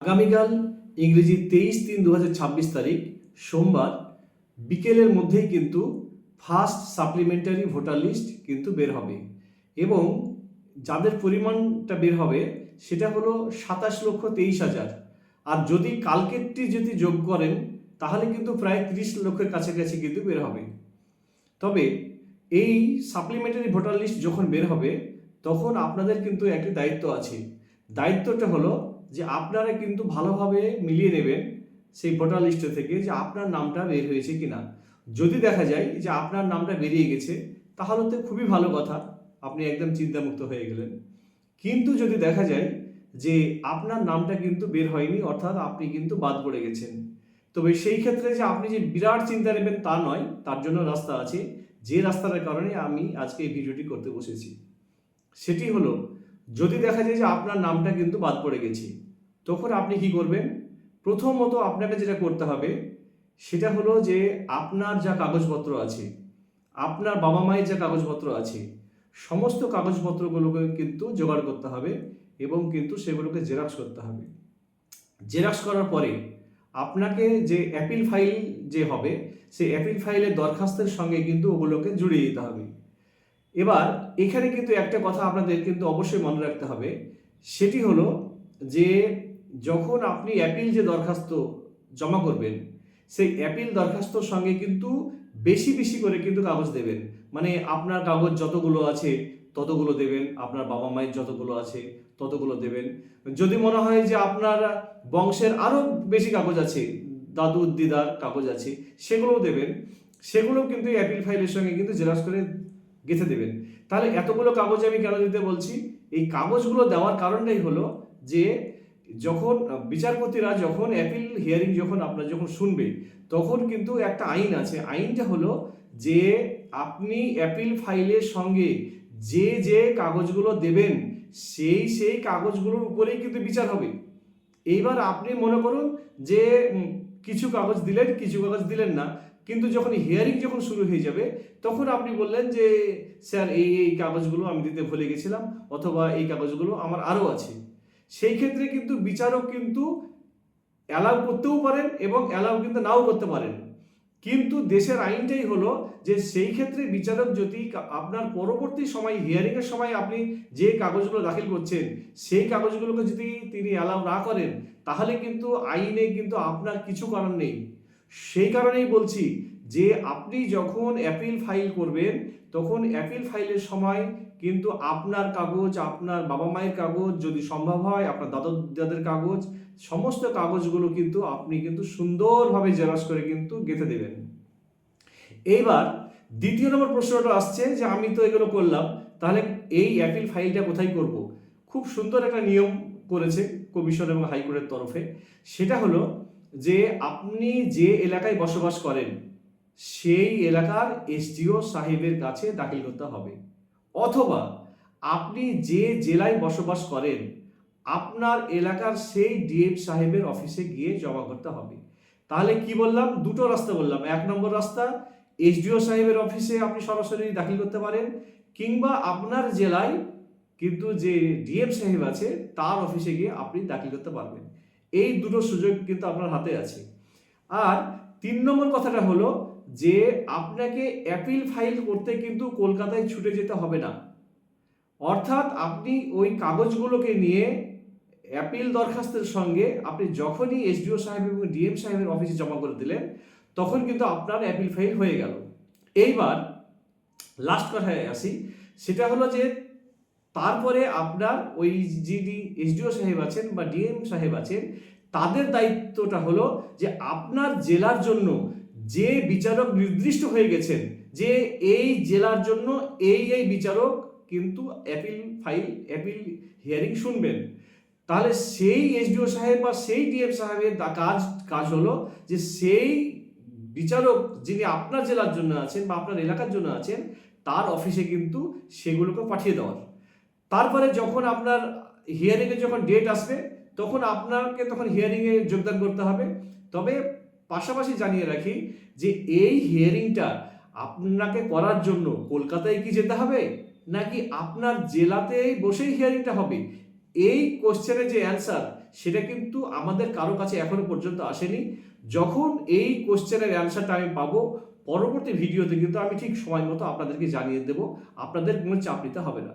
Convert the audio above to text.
আগামীকাল ইংরেজি 23/3/2026 তারিখ সোমবার বিকেলের মধ্যেই কিন্তু ফার্স্ট সাপ্লিমেন্টারি ভোটার লিস্ট কিন্তু বের হবে এবং যাদের পরিমাণটা বের হবে সেটা হলো 27,23,000। আর যদি কালকেরটি যদি যোগ করেন তাহলে কিন্তু প্রায় 30 লক্ষের কাছাকাছি কিন্তু বের হবে। তবে এই সাপ্লিমেন্টারি ভোটার লিস্ট যখন বের হবে তখন আপনাদের কিন্তু একটি দায়িত্ব আছে। দায়িত্বটা হলো যে আপনারা কিন্তু ভালোভাবে মিলিয়ে নেবেন সেই ভোটার লিস্টে থেকে যে আপনার নামটা বের হয়েছে কিনা। যদি দেখা যায় যে আপনার নামটা বেরিয়ে গেছে তাহলে তো খুবই ভালো কথা, আপনি একদম চিন্তামুক্ত হয়ে গেলেন। কিন্তু যদি দেখা যায় যে আপনার নামটা কিন্তু বের হয়নি, অর্থাৎ আপনি কিন্তু বাদ পড়ে গেছেন, তবে সেই ক্ষেত্রে যে আপনি যে বিরাট চিন্তা নেবেন তা নয়, তার জন্য রাস্তা আছে। যে রাস্তার কারণে আমি আজকে এই ভিডিওটি করতে বসেছি সেটি হলো, যদি দেখা যায় যে আপনার নামটা কিন্তু বাদ পড়ে গেছে তখন আপনি কি করবেন। প্রথমত আপনাকে যেটা করতে হবে সেটা হলো যে আপনার যা কাগজপত্র আছে, আপনার বাবা মায়ের যা কাগজপত্র আছে, সমস্ত কাগজপত্রগুলোকে কিন্তু জোগাড় করতে হবে এবং কিন্তু সেগুলোকে জেরক্স করতে হবে। জেরক্স করার পরে আপনাকে যে অ্যাপিল ফাইল যে হবে সেই অ্যাপিল ফাইলের দরখাস্তের সঙ্গে কিন্তু ওগুলোকে জুড়িয়ে দিতে হবে। এবার এখানে কিন্তু একটা কথা আপনাদের কিন্তু অবশ্যই মনে রাখতে হবে, সেটি হলো যে যখন আপনি অ্যাপিল যে দরখাস্ত জমা করবেন সেই অ্যাপিল দরখাস্তর সঙ্গে কিন্তু বেশি বেশি করে কিন্তু কাগজ দেবেন। মানে আপনার কাগজ যতগুলো আছে ততগুলো দেবেন, আপনার বাবা মায়ের যতগুলো আছে ততগুলো দেবেন। যদি মনে হয় যে আপনার বংশের আরও বেশি কাগজ আছে, দাদু দিদার কাগজ আছে, সেগুলোও দেবেন। সেগুলোও কিন্তু অ্যাপিল ফাইলের সঙ্গে কিন্তু জেরক্স করে গেঁথে দেবেন। তাহলে এতগুলো কাগজ আমি কেন দিতে বলছি, এই কাগজগুলো দেওয়ার কারণটাই হলো যে যখন বিচারপতিরা যখন অ্যাপিল হিয়ারিং যখন আপনারা যখন শুনবে তখন কিন্তু একটা আইন আছে। আইনটা হলো যে আপনি অ্যাপিল ফাইলের সঙ্গে যে যে কাগজগুলো দেবেন সেই কাগজগুলোর উপরেই কিন্তু বিচার হবে। এইবার আপনি মনে করুন যে কিছু কাগজ দিলেন কিছু কাগজ দিলেন না, কিন্তু যখন হিয়ারিং যখন শুরু হয়ে যাবে তখন আপনি বললেন যে স্যার এই এই কাগজগুলো আমি দিতে ভুলে গেছিলাম, অথবা এই কাগজগুলো আমার আরও আছে। সেই ক্ষেত্রে কিন্তু বিচারক কিন্তু অ্যালাউ করতেও পারেন এবং অ্যালাউ কিন্তু নাও করতে পারেন। কিন্তু দেশের আইনটাই হলো যে সেই ক্ষেত্রে বিচারক যদি আপনার পরবর্তী সময় হিয়ারিংয়ের সময় আপনি যে কাগজগুলো দাখিল করছেন সেই কাগজগুলোকে যদি তিনি অ্যালাউ না করেন তাহলে কিন্তু আইনে কিন্তু আপনার কিছু করার নেই। সেই কারণেই বলছি যে আপনি যখন অ্যাপিল ফাইল করবেন তখন অ্যাপিল ফাইলের সময় কিন্তু আপনার কাগজ, আপনার বাবা মায়ের কাগজ, যদি সম্ভব হয় আপনার দাদাদের কাগজ, সমস্ত কাগজগুলো কিন্তু আপনি কিন্তু সুন্দরভাবে জেরক্স করে কিন্তু গেঁথে দেবেন। এইবার দ্বিতীয় নম্বর প্রশ্নটা আসছে যে আমি তো এগুলো করলাম, তাহলে এই অ্যাপিল ফাইলটা কোথায় করব। খুব সুন্দর একটা নিয়ম করেছে কমিশন এবং হাইকোর্টের তরফে। সেটা হলো যে আপনি যে এলাকায় বসবাস করেন সেই এলাকার এসডিও সাহেবের কাছে দাখিল করতে হবে, অথবা আপনি যে জেলায় বসবাস করেন আপনার এলাকার সেই ডিএম সাহেবের অফিসে গিয়ে জমা করতে হবে। তাহলে কি বললাম, দুটো রাস্তা বললাম। এক নম্বর রাস্তা এসডিও সাহেবের অফিসে আপনি সরাসরি দাখিল করতে পারেন, কিংবা আপনার জেলায় কিন্তু যে ডিএম সাহেব আছে তার অফিসে গিয়ে আপনি দাখিল করতে পারবেন। এই দুটো সুযোগ কিন্তু আপনার হাতে আছে। আর 3 নম্বর কথাটা হলো যে আপনাকে অ্যাপিল ফাইল করতে কিন্তু কলকাতায় ছুটে যেতে হবে না। অর্থাৎ আপনি ওই কাগজগুলোকে নিয়ে অ্যাপিল দরখাস্তের সঙ্গে আপনি যখনই এসডিও সাহেব এবং ডিএম সাহেবের অফিসে জমা করে দিলেন তখন কিন্তু আপনার অ্যাপিল ফাইল হয়ে গেল। এইবার লাস্ট কথায় আসি, সেটা হলো যে তারপরে আপনার ওই যিনি এসডিও সাহেব আছেন বা ডিএম সাহেব আছেন তাদের দায়িত্বটা হলো যে আপনার জেলার জন্য যে বিচারক নির্দিষ্ট হয়ে গেছেন যে এই জেলার জন্য এই বিচারক কিন্তু অ্যাপিল হিয়ারিং শুনবেন, তাহলে সেই এসডিও সাহেব বা সেই ডিএম সাহেবের কাজ হলো যে সেই বিচারক যিনি আপনার জেলার জন্য আছেন বা আপনার এলাকার জন্য আছেন তার অফিসে কিন্তু সেগুলোকে পাঠিয়ে দেওয়ার। তারপরে যখন আপনার হিয়ারিংয়ে যখন ডেট আসবে তখন আপনাকে তখন হিয়ারিংয়ে যোগদান করতে হবে। তবে পাশাপাশি জানিয়ে রাখি যে এই হিয়ারিংটা আপনাকে করার জন্য কলকাতায় কি যেতে হবে নাকি আপনার জেলাতেই বসেই হিয়ারিংটা হবে, এই কোশ্চেনের যে অ্যান্সার সেটা কিন্তু আমাদের কারো কাছে এখনো পর্যন্ত আসেনি। যখন এই কোশ্চেনের অ্যান্সারটা আমি পাবো পরবর্তী ভিডিওতে কিন্তু আমি ঠিক সময় মতো আপনাদেরকে জানিয়ে দেবো, আপনাদের কোনো চাপ নিতে হবে না।